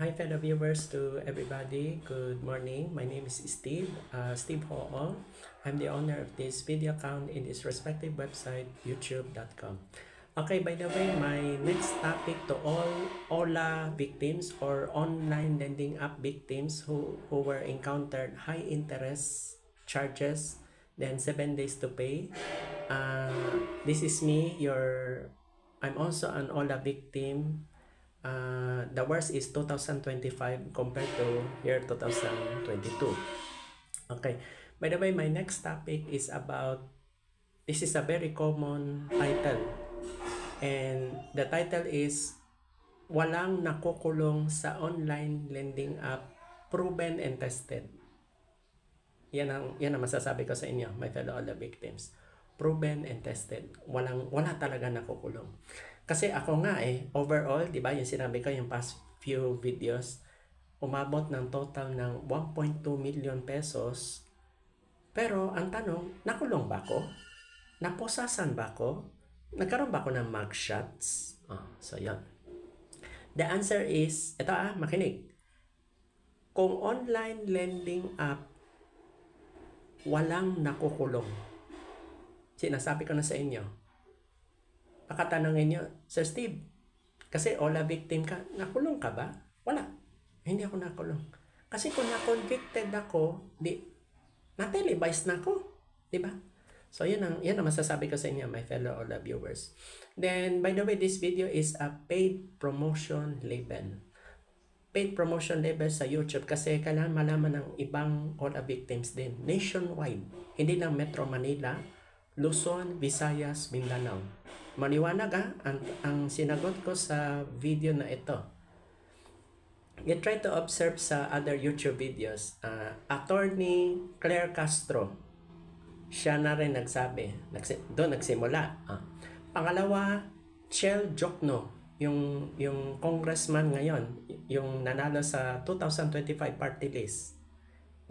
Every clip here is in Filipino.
Hi fellow viewers, to everybody, good morning. My name is Steve Hoong. I'm the owner of this video account in this respective website, youtube.com. Okay, by the way, my next topic to all OLA victims or online lending app victims who were encountered high interest charges, then 7 days to pay. This is me, I'm also an OLA victim. The worst is 2025 compared to year 2022. Okay, by the way, my next topic is about, this is a very common title, and the title is walang nakukulong sa online lending app, proven and tested. Yan ang masasabi ko sa inyo, my fellow OLA victims. Proven and tested. Wala talaga nakukulong. Kasi ako nga overall, di ba, yung sinabi ko yung past few videos, umabot ng total ng 1.2 million pesos. Pero ang tanong, nakulong ba ako? Naposasan ba ako? Nagkaroon ba ako ng mugshots? So yan. The answer is, ito makinig. Kung online lending app, walang nakukulong. Sinasabi ko na sa inyo. Pakatanungin nyo, Sir Steve, kasi OLA victim ka, nakulong ka ba? Wala. Hindi ako nakulong. Kasi kung na-convicted ako, na-televise na ako. Diba? So, yan ang masasabi ko sa inyo, my fellow OLA viewers. Then, by the way, this video is a paid promotion label. Paid promotion label sa YouTube kasi kailangan malaman ng ibang OLA victims din. Nationwide. Hindi lang Metro Manila, Luzon, Visayas, Mindanao. Maliwanag ang sinagot ko sa video na ito. You try to observe sa other YouTube videos. Attorney Claire Castro, siya na rin nagsabi. Doon nagsimula. Pangalawa, Chel Jokno, yung congressman ngayon, yung nanalo sa 2025 party list.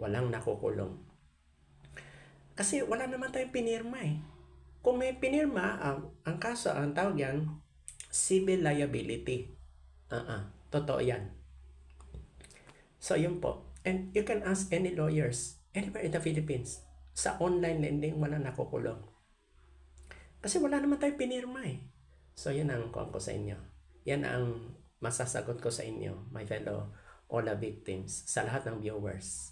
Walang nakukulong. Kasi wala naman tayong pinirma Kung may pinirma, ang kaso, ang tawag yan, civil liability. Totoo yan. So, yun po. And you can ask any lawyers anywhere in the Philippines. Sa online lending, wala nakukulong. Kasi wala naman tayong pinirma So, yun ang kuha ko sa inyo. Yan ang masasagot ko sa inyo, my fellow OLA victims, sa lahat ng viewers.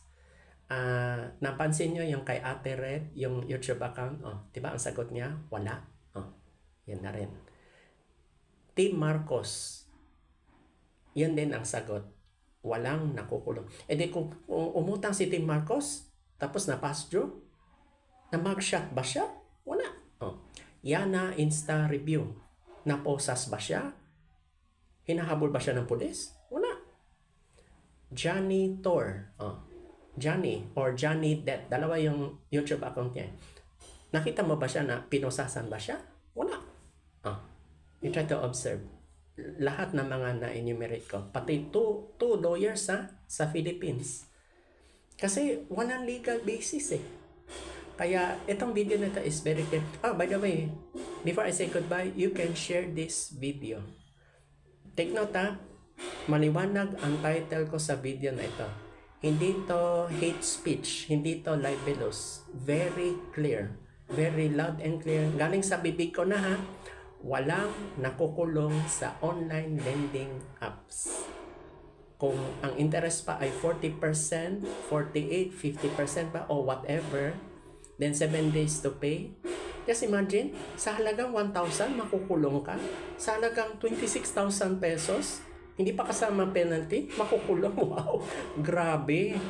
Napansin nyo yung kay Ate Red, yung YouTube account, diba ang sagot niya? Wala. Yan na rin. Team Marcos, yan din ang sagot. Walang nakukulong. Di kung umutang si Team Marcos, tapos na-pass through, na-mugshot ba siya? Wala. Yana Insta Review, naposas ba siya? Hinahabol ba siya ng pulis? Wala. Johnny Tor, Johnny or Johnny Det, dalawa yung YouTube account niya. Nakita mo ba siya na pinosasan ba siya? Wala. You try to observe. Lahat ng mga na-enumerate ko, pati two lawyers sa Philippines. Kasi walang legal basis Kaya itong video na ito is very clear. By the way, before I say goodbye, you can share this video. Take note maliwanag ang title ko sa video na ito. Hindi to hate speech, hindi to libelous. Very clear, very loud and clear. Galing sa bibig ko na walang nakukulong sa online lending apps. Kung ang interest pa ay 40%, 48%, 50% pa o whatever, then 7 days to pay. Just imagine, sa halagang 1,000 makukulong ka. Sa halagang 26,000 pesos, hindi pa kasama penalty, makukulong. Wow, grabe.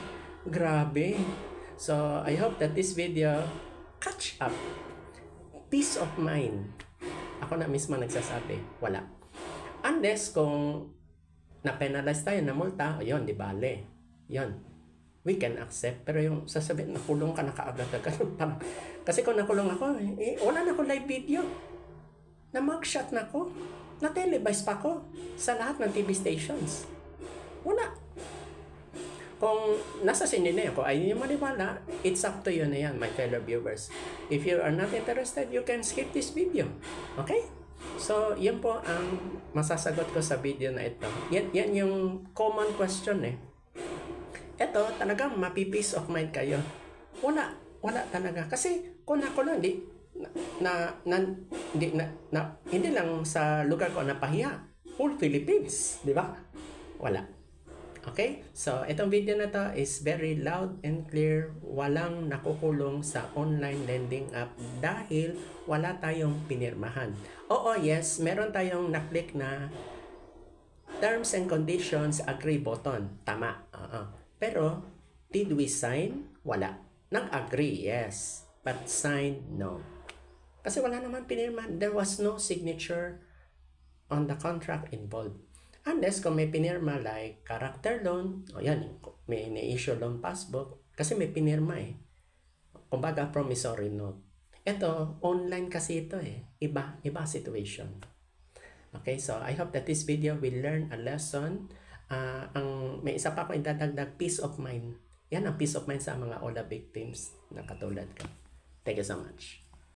So, I hope that this video catch up. Peace of mind. Ako na mismo nagsasabi, wala. Unless kung na-penalize tayo na multa, yun, di bale. Yun, we can accept. Pero yung sasabihin, nakulong ka, nakaagad-agad. Kasi kung nakulong ako, wala na ako live video. Na-mugshot na ako. Na-televise pa ako sa lahat ng TV stations. Wala. Kung nasa sinyo na yan, kung ayaw nyo maniwala, it's up to you na yan, my fellow viewers. If you are not interested, you can skip this video. Okay? So, yan po ang masasagot ko sa video na ito. Yan yung common question eh. Ito, talagang mapi-peace of mind kayo. Wala talaga. Kasi kung ako lang, hindi lang sa lugar ko napahiya. Whole Philippines, di ba? Wala. Okay? So, itong video na to is very loud and clear. Walang nakukulong sa online lending app dahil wala tayong pinirmahan. Oo, yes, meron tayong na-click na terms and conditions agree button. Tama. Pero, did we sign? Wala. Nag-agree, yes. But sign, no. Kasi wala naman pinirma. There was no signature on the contract involved. Unless kung may pinirma like character loan, o yan, may issue loan passbook, kasi may pinirma eh. Kumbaga promissory note. Ito, online kasi ito eh. Iba situation. Okay, so I hope that this video will learn a lesson. May isa pa ako idadagdag, peace of mind. Yan ang peace of mind sa mga OLA victims na katulad ko. Thank you so much.